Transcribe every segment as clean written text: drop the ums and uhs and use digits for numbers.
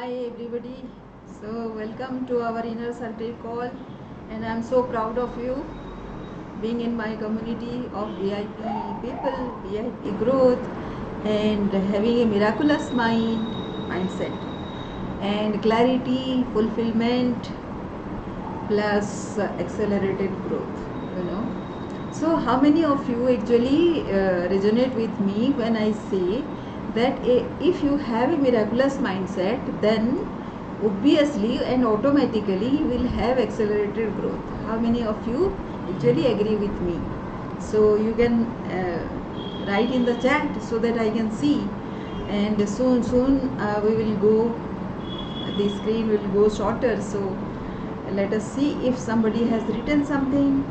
Hi everybody. So welcome to our inner circle call, and I'm so proud of you being in my community of VIP people, VIP growth, and having a miraculous mindset, and clarity, fulfillment, plus accelerated growth. You know. So how many of you actually resonate with me when I say that if you have a miraculous mindset, then obviously and automatically you will have accelerated growth? How many of you actually agree with me? So you can write in the chat so that I can see, and soon we will go, the screen will go shorter. So let us see if somebody has written something.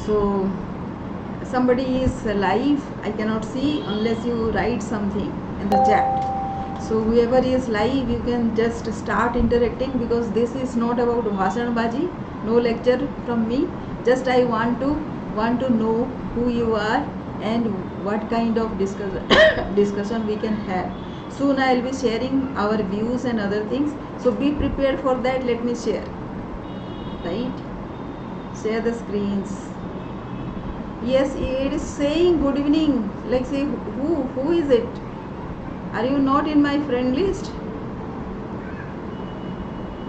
So somebody is live, I cannot see unless you write something in the chat. So whoever is live, you can just start interacting, because this is not about bhashan baji, no lecture from me. Just I want to know who you are and what kind of discussion we can have. Soon I will be sharing our views and other things, so be prepared for that. Let me share, right? Share the screens. Yes, it is saying good evening. Like, say who is it? Are you not in my friend list?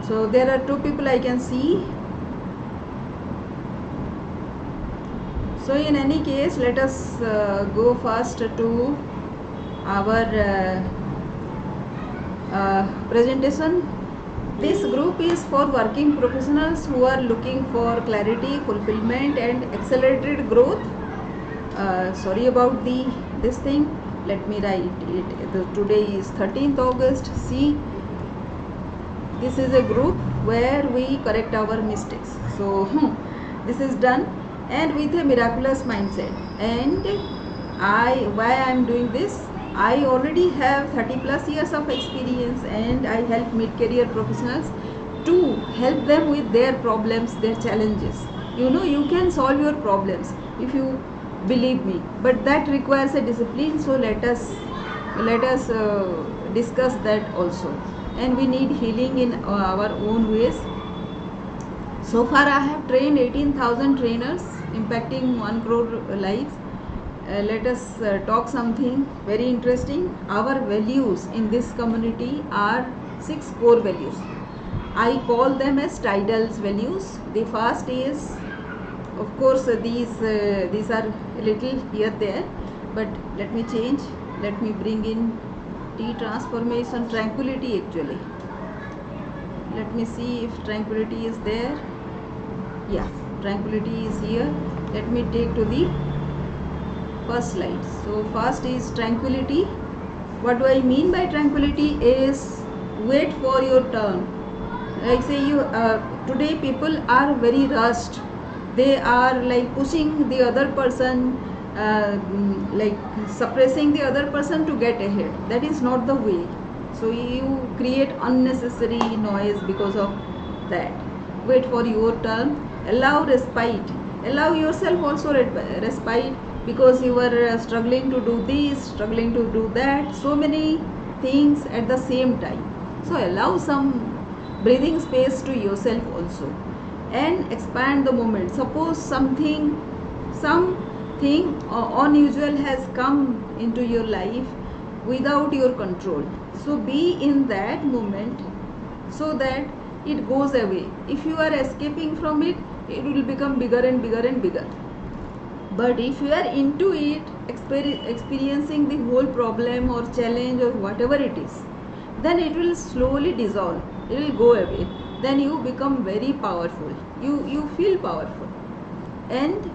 So there are two people I can see. So in any case, let us go first to our presentation. This group is for working professionals who are looking for clarity, fulfillment, and accelerated growth. Sorry about this thing. Let me write it. Today is 13th August. See, this is a group where we correct our mistakes. So this is done, and with a miraculous mindset. And why I am doing this? I already have 30 plus years of experience, and I help mid-career professionals to help them with their problems, their challenges. You can solve your problems if you believe me, but that requires a discipline. So let us discuss that also. And we need healing in our own ways. So far I have trained 18,000 trainers, impacting 1 crore lives. Let us talk something very interesting. Our values in this community are 6 core values. I call them as Tidal's values. The first is, of course, these are a little here there, but let me change. Let me bring in T transformation, tranquility actually. Let me see if tranquility is there. Yeah, tranquility is here. Let me take to the first slide. So first is tranquility. What do I mean by tranquility is wait for your turn. Like, say you today people are very rushed. They are like pushing the other person, like suppressing the other person to get ahead. That is not the way. So you create unnecessary noise because of that. Wait for your turn. Allow respite. Allow yourself also respite, because you are struggling to do this, struggling to do that, so many things at the same time. So allow some breathing space to yourself also, and expand the moment. Suppose something unusual has come into your life without your control. So be in that moment so that it goes away. If you are escaping from it, it will become bigger and bigger and bigger. But if you are into it, experiencing the whole problem or challenge or whatever it is, then it will slowly dissolve. It will go away. Then you become very powerful. You feel powerful. And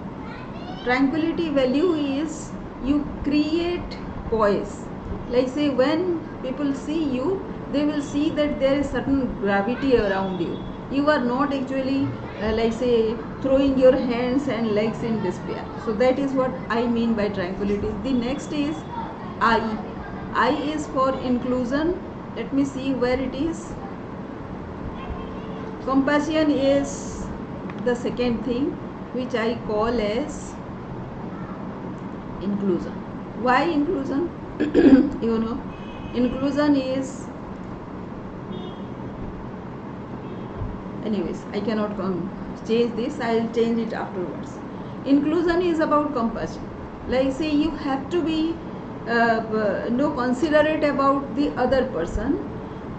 tranquility value is you create poise. Like, say, when people see you, they will see that there is certain gravity around you. You are not actually like, say, throwing your hands and legs in despair. So that is what I mean by tranquility. The next is I. I is for inclusion. Let me see where it is. Compassion is the second thing, which I call as inclusion. Why inclusion? Inclusion is, anyways, I cannot change this, I'll change it afterwards. Inclusion is about compassion. Like say you have to be considerate about the other person,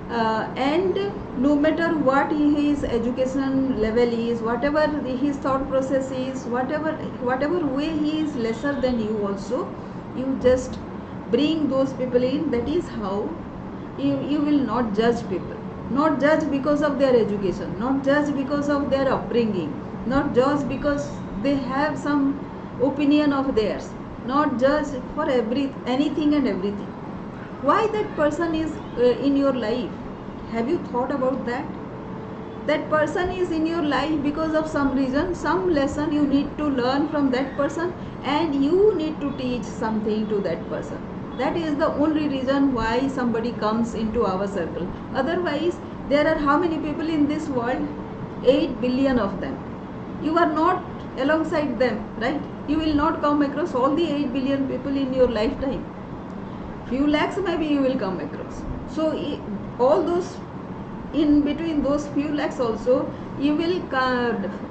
and no matter what his education level is, whatever his thought process is, whatever way he is lesser than you also, you just bring those people in. That is how you will not judge people, not judge because of their education, not judge because of their upbringing, not judge because they have some opinion of theirs, not judge for anything and everything. Why that person is in your life? Have you thought about that? That person is in your life because of some reason, some lesson you need to learn from that person, and you need to teach something to that person. That is the only reason why somebody comes into our circle. Otherwise, there are how many people in this world? 8 billion of them. You are not alongside them, right? You will not come across all the 8 billion people in your lifetime. Few lakhs maybe you will come across. So all those, in between those few lakhs also, you will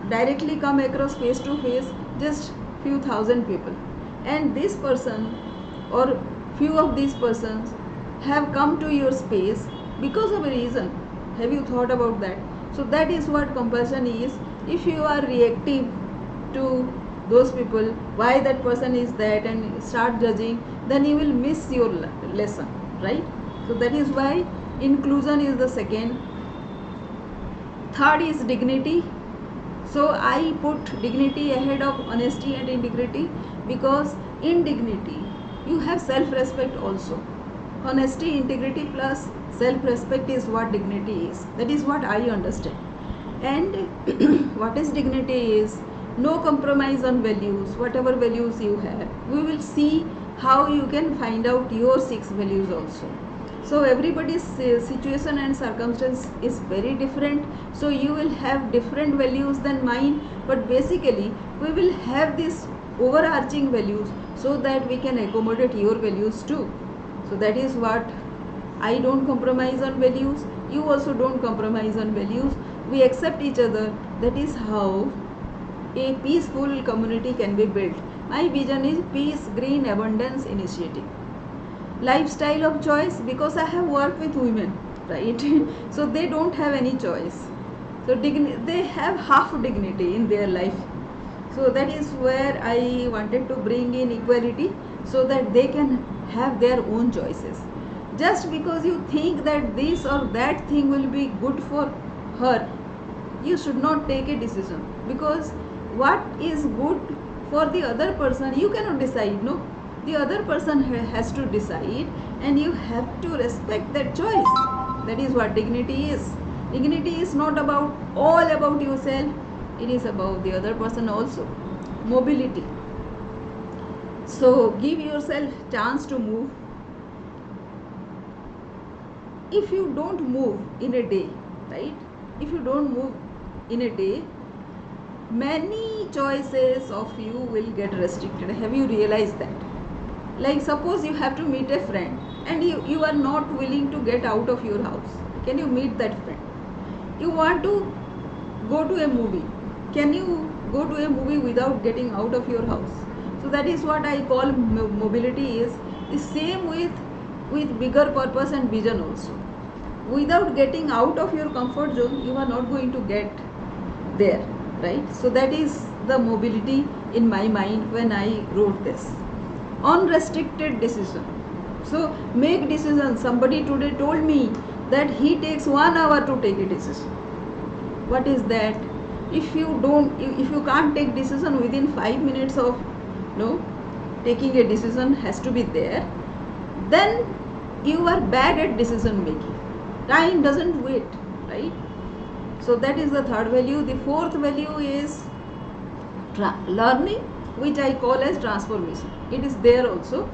directly come across face to face just few thousand people, and this person or few of these persons have come to your space because of a reason. Have you thought about that? So that is what compassion is. If you are reactive to those people, why that person is that, and start judging, then you will miss your lesson, right? So that is why inclusion is the second. Third is dignity. So I put dignity ahead of honesty and integrity, because in dignity you have self-respect also. Honesty, integrity plus self-respect is what dignity is. That is what I understand. And what is dignity is no compromise on values, whatever values you have. We will see how you can find out your 6 values also. So everybody's situation and circumstance is very different, so you will have different values than mine, but basically we will have these overarching values so that we can accommodate your values too. So that is what, I don't compromise on values, you also don't compromise on values, we accept each other. That is how a peaceful community can be built. My vision is peace, green, abundance, initiative. Lifestyle of choice, because I have worked with women, right? So they don't have any choice. So they have half dignity in their life. So that is where I wanted to bring in equality, so that they can have their own choices. Just because you think that this or that thing will be good for her, you should not take a decision, because what is good for the other person you cannot decide, no? The other person has to decide, and you have to respect that choice. That is what dignity is. Dignity is not about all about yourself, it is about the other person also. Mobility. So give yourself chance to move. If you don't move in a day, right? If you don't move in a day, many choices of you will get restricted. Have you realized that? Like suppose you have to meet a friend, and you are not willing to get out of your house. Can you meet that friend? You want to go to a movie. Can you go to a movie without getting out of your house? So that is what I call mobility is. The same with bigger purpose and vision also. Without getting out of your comfort zone, you are not going to get there, right? So that is the mobility in my mind when I wrote this. Unrestricted decision. So make decisions. Somebody today told me that he takes 1 hour to take a decision. What is that? If you can't take decision within 5 minutes of taking a decision has to be there, then you are bad at decision making. Time doesn't wait, right? So that is the third value. The fourth value is learning, which I call as transformation. It is there also.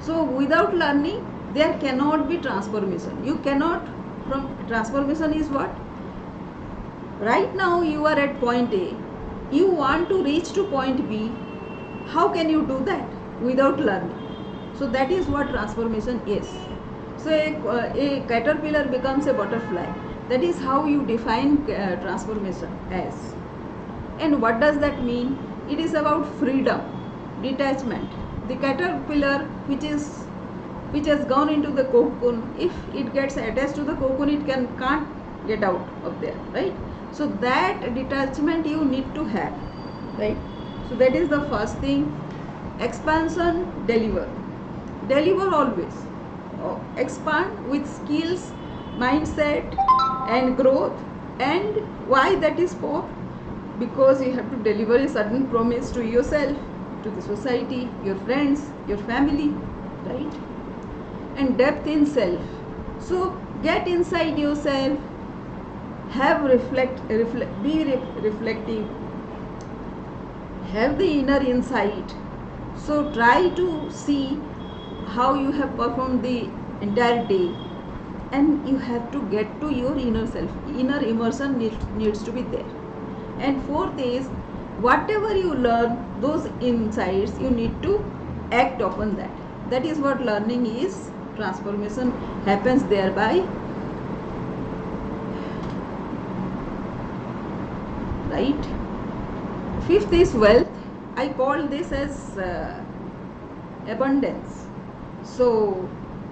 So without learning, there cannot be transformation. You cannot, transformation is what? Right now you are at point A, you want to reach to point B. How can you do that without learning? So that is what transformation is. So a caterpillar becomes a butterfly. That is how you define transformation as. And what does that mean? It is about freedom, detachment. The caterpillar which has gone into the cocoon, if it gets attached to the cocoon, it can't get out of there, right? So that detachment you need to have, right? So that is the first thing. Expansion, deliver always. Expand with skills, mindset and growth. And why that is for? Because you have to deliver a certain promise to yourself, to the society, your friends, your family, right? And depth in self. So get inside yourself, have be reflective, have the inner insight. So try to see how you have performed the entire day, and you have to get to your inner self. Inner immersion needs to be there. And fourth is, whatever you learn, those insights, you need to act upon that. That is what learning is. Transformation happens thereby, right? Fifth is wealth. I call this as abundance. So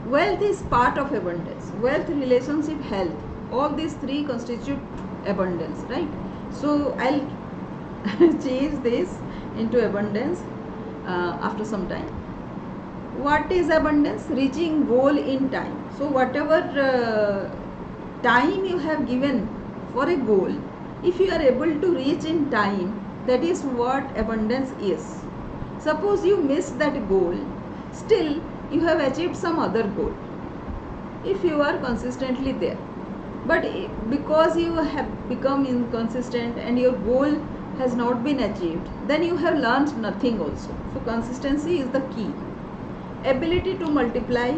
wealth is part of abundance. Wealth, relationship, health, all these three constitute abundance, right? So I'll change this into abundance after some time. What is abundance? Reaching goal in time. So whatever time you have given for a goal, if you are able to reach in time, that is what abundance is. Suppose you miss that goal, still you have achieved some other goal if you are consistently there. But because you have become inconsistent and your goal has not been achieved, then you have learned nothing also. So consistency is the key. Ability to multiply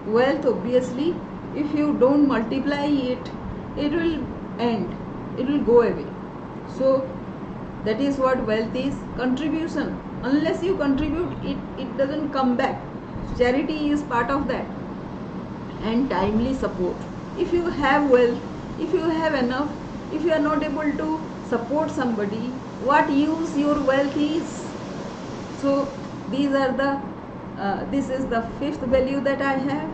wealth, obviously, if you don't multiply it, it will end, it will go away. So that is what wealth is. Contribution, unless you contribute, it doesn't come back. Charity is part of that. And timely support. If you have wealth, if you have enough, if you are not able to support somebody, what use your wealth is? So these are the this is the fifth value that I have.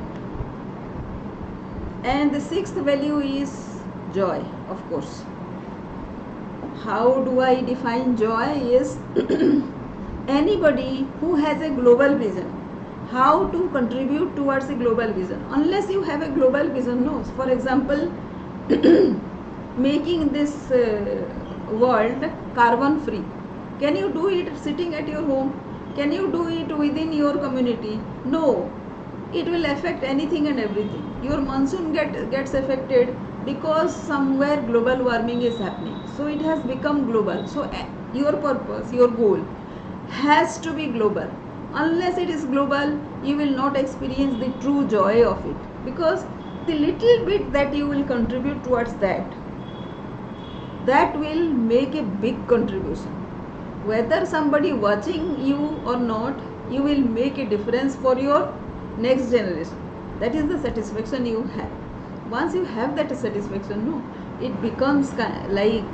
And the sixth value is joy, of course. How do I define joy? Is anybody who has a global vision, how to contribute towards a global vision. Unless you have a global vision, no. For example, making this world carbon free. Can you do it sitting at your home? Can you do it within your community? No. It will affect anything and everything. Your monsoon gets affected because somewhere global warming is happening. So it has become global. So your purpose, your goal has to be global. Unless it is global, you will not experience the true joy of it, because the little bit that you will contribute towards that will make a big contribution. Whether somebody watching you or not, you will make a difference for your next generation. That is the satisfaction you have. Once you have that satisfaction, no, it becomes like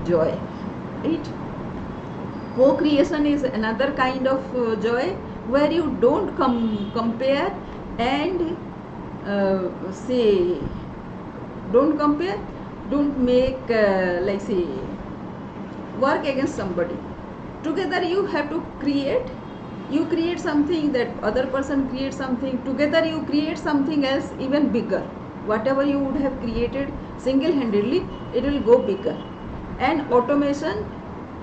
joy, right? Co-creation is another kind of joy, where you don't compare and say, don't compare, don't make like say work against somebody. Together you have to create. You create something, that other person creates something. Together you create something else even bigger. Whatever you would have created single-handedly, it will go bigger. And automation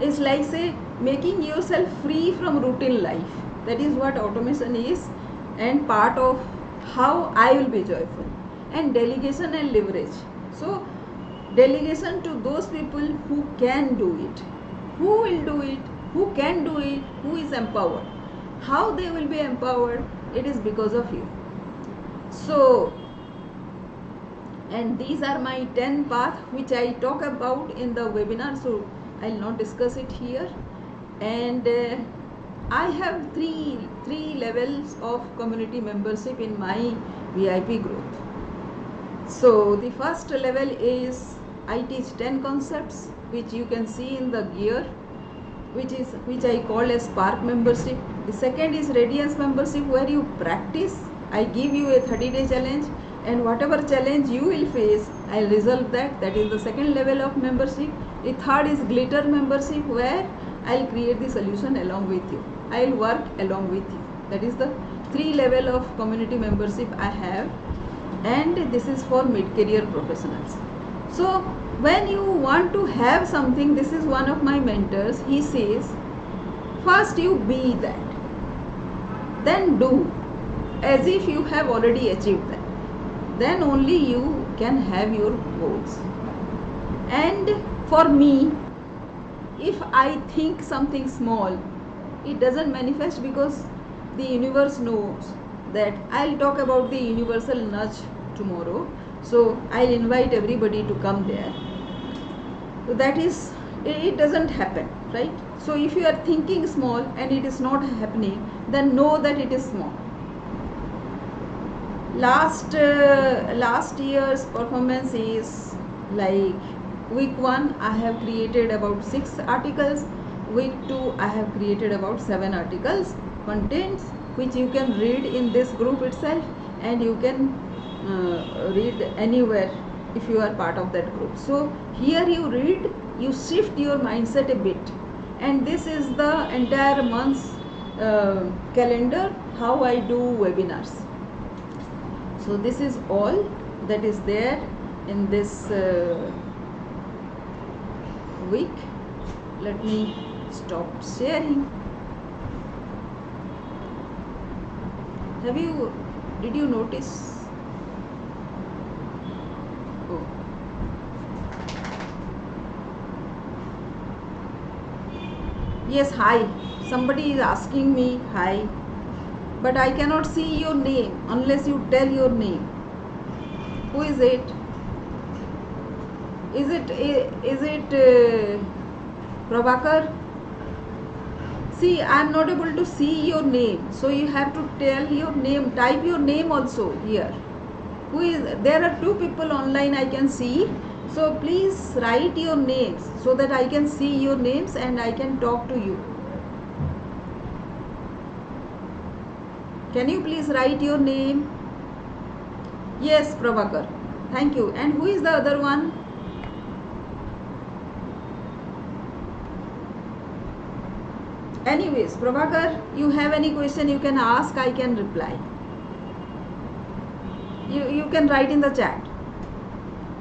is like say making yourself free from routine life. That is what automation is, and part of how I will be joyful. And delegation and leverage. So delegation to those people who can do it. Who will do it? Who can do it? Who is empowered? How they will be empowered? It is because of you. So, and these are my 10 paths which I talk about in the webinar, so I'll not discuss it here. And I have three levels of community membership in my VIP growth. So the first level is I teach 10 concepts, which you can see in the gear, which I call as Spark membership. The second is Radiance membership, where you practice. I give you a 30-day challenge, and whatever challenge you will face, I'll resolve that. That is the second level of membership. The third is Glitter membership, where I'll create the solution along with you. I'll work along with you. That is the three level of community membership I have, and this is for mid-career professionals. So when you want to have something, this is one of my mentors, he says, first you be that, then do as if you have already achieved that, then only you can have your goals. And for me, if I think something small, it doesn't manifest, because the universe knows that I'll talk about the universal nudge tomorrow, so I'll invite everybody to come there. So that is, it doesn't happen, right? So if you are thinking small and it is not happening, then know that it is small. Last year's performance is like, week 1 I have created about 6 articles, week 2 I have created about 7 articles, contents which you can read in this group itself, and you can read anywhere if you are part of that group. So here you read, you shift your mindset a bit, and this is the entire month's calendar, how I do webinars. So this is all that is there in this week. Let me stop sharing. Did you notice? Oh. Yes, hi. Somebody is asking me hi, but I cannot see your name unless you tell your name. Who is it? Is it Prabhakar? See, I am not able to see your name, so you have to tell your name. Type your name also here. Who is? There are 2 people online I can see. So please write your names so that I can see your names and I can talk to you. Can you please write your name? Yes, Prabhakar. Thank you. And who is the other one? Anyways, Prabhakar, you have any question you can ask, I can reply. You can write in the chat.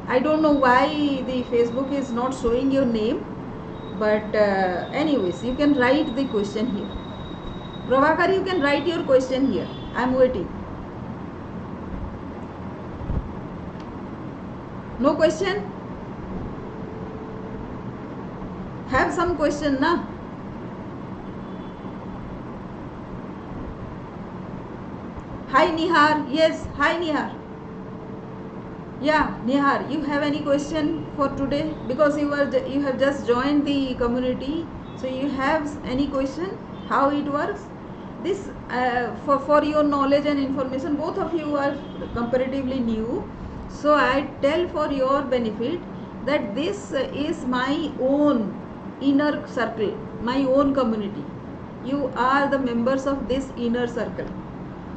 I don't know why the Facebook is not showing your name, but anyways, you can write the question here. Prabhakar, you can write your question here. I am waiting. No question? Have some question, na? Hi Nihar. Yes, hi Nihar. Yeah, Nihar, you have any question for today? Because you have just joined the community, so you have any question? How it works? This for your knowledge and information, both of you are comparatively new, so I tell for your benefit that this is my own inner circle, my own community. You are the members of this inner circle.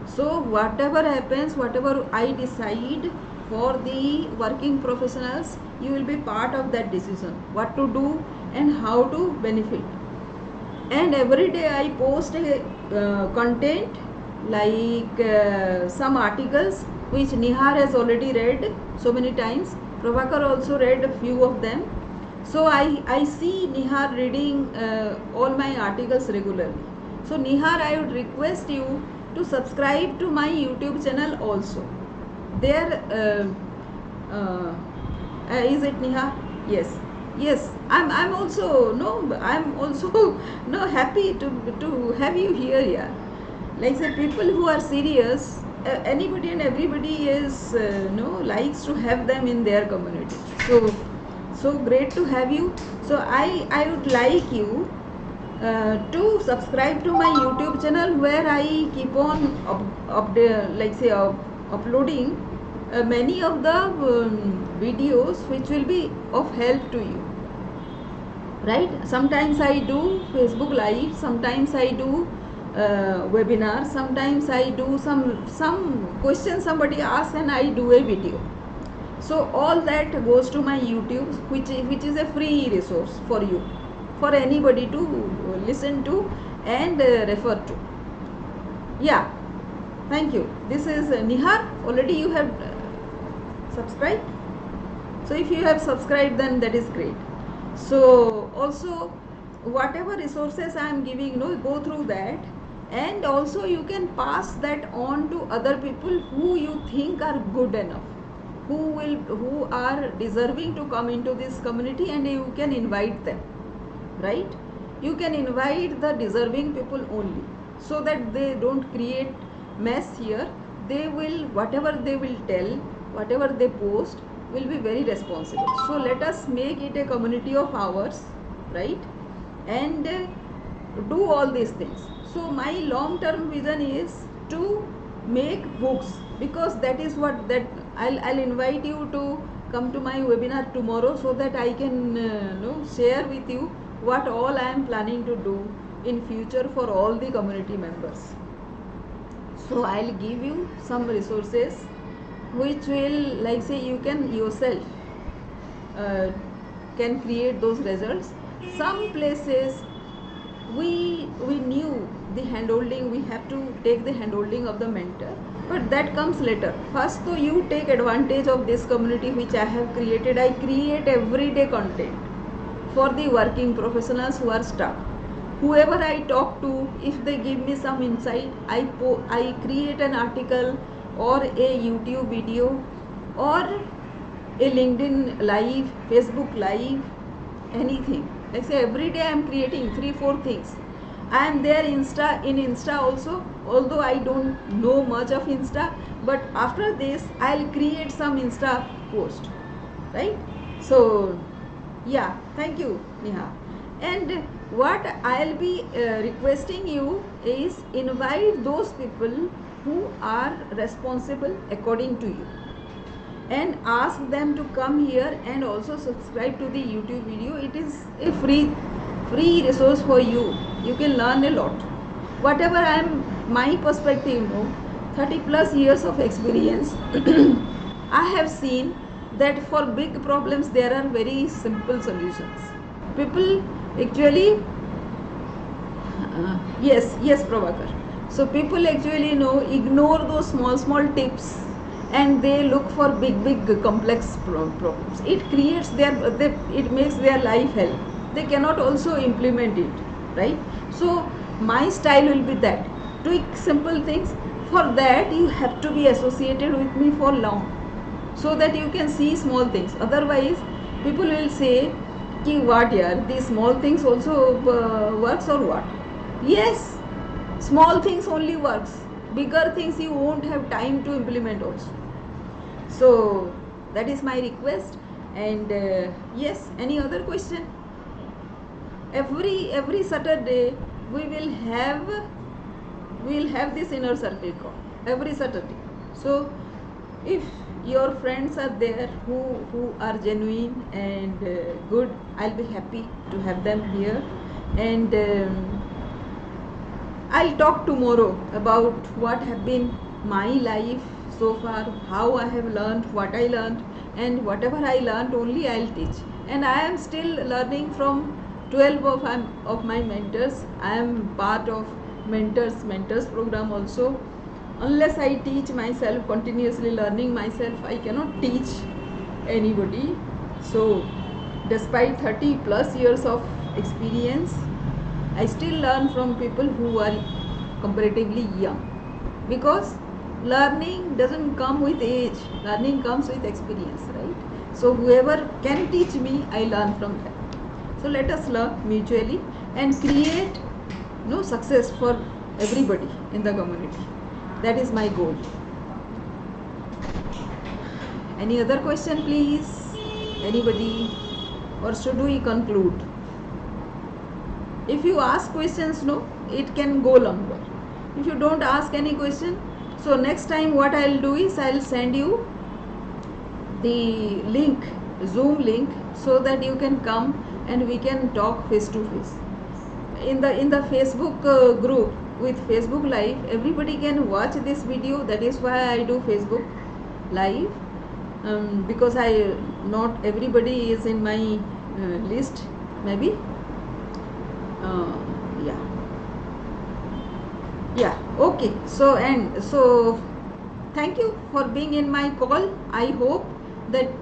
So whatever happens, whatever I decide for the working professionals, you will be part of that decision, what to do and how to benefit. And every day I post a content, like some articles which Nihar has already read so many times. Prabhakar also read a few of them. So I see Nihar reading all my articles regularly. So Nihar, I would request you to subscribe to my YouTube channel also. There is it Nihar? Yes, I'm also happy to have you here. Yeah, like say people who are serious, anybody and everybody is likes to have them in their community. So great to have you. So I would like you to subscribe to my YouTube channel, where I keep on uploading many of the videos which will be of help to you, right? Sometimes I do Facebook live, sometimes I do webinars, sometimes I do some questions somebody asks and I do a video. So all that goes to my YouTube, which is a free resource for you, for anybody to listen to and refer to. Yeah, thank you. This is Nihar. Already you have subscribed. So if you have subscribed, then that is great. So also, whatever resources I am giving, go through that, and also you can pass that on to other people who you think are good enough, who are deserving to come into this community, and you can invite them, right? You can invite the deserving people only, so that they don't create mess here. They will, whatever they will tell, whatever they post, will be very responsible. So let us make it a community of ours, right? And do all these things. So my long term vision is to make books, because that is what that I'll invite you to come to my webinar tomorrow, so that I can share with you what all I am planning to do in future for all the community members. So I'll give you some resources which will, like say, you can yourself can create those results. Some places we knew the handholding, we have to take the handholding of the mentor, but that comes later. First, so you take advantage of this community which I have created. I create everyday content for the working professionals who are stuck. Whoever I talk to, if they give me some insight, I create an article or a YouTube video or a LinkedIn live, Facebook live, anything. Like say every day I am creating 3-4 things. I am there in Insta also, although I don't know much of Insta, but after this I'll create some Insta post, right? So yeah, thank you, Neha. And what I'll be requesting you is invite those people who are responsible according to you, and ask them to come here and also subscribe to the YouTube video. It is a free resource for you. You can learn a lot. Whatever I am, my perspective, 30 plus years of experience, I have seen that for big problems there are very simple solutions. People actually, yes, Prabhakar. So people actually ignore those small tips, and they look for big complex problems. It creates it makes their life hell. They cannot also implement it, right? So my style will be that tweak simple things. For that you have to be associated with me for long, so that you can see small things. Otherwise people will say ki what yaar, these small things also works or what? Yes, small things only works. Bigger things you won't have time to implement also. So that is my request. And yes, any other question? Every Saturday we will have this inner circle call every Saturday. So if your friends are there who are genuine and good, I'll be happy to have them here. And I'll talk tomorrow about what have been my life so far, how I have learned, what I learned, and whatever I learned only I'll teach. And I am still learning from 12 of my mentors. I am part of mentors program also. Unless I teach myself, continuously learning myself, I cannot teach anybody. So despite 30 plus years of experience, I still learn from people who are comparatively young, because learning doesn't come with age, learning comes with experience, right? So whoever can teach me, I learn from them. So let us learn mutually and create success for everybody in the community. That is my goal. Any other question, please? Anybody? Or should we conclude? If you ask questions, no, it can go longer. If you don't ask any question, so next time what I'll do is I'll send you the link, Zoom link, so that you can come and we can talk face to face. In the Facebook group with Facebook Live, everybody can watch this video. That is why I do Facebook Live, because I not everybody is in my list, maybe. Uh, yeah. Yeah. Okay. So thank you for being in my call. I hope that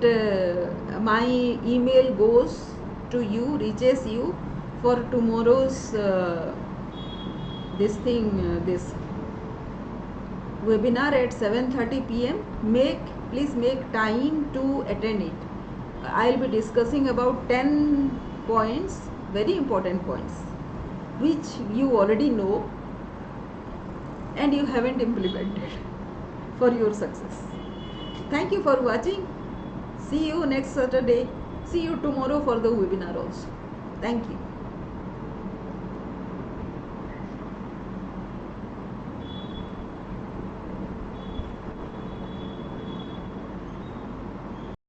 my email goes to you, reaches you for tomorrow's this webinar at 7:30 p.m. Please make time to attend it. I'll be discussing about 10 points, very important points, which you already know and you haven't implemented for your success. Thank you for watching. See you next Saturday. See you tomorrow for the webinar also. Thank you.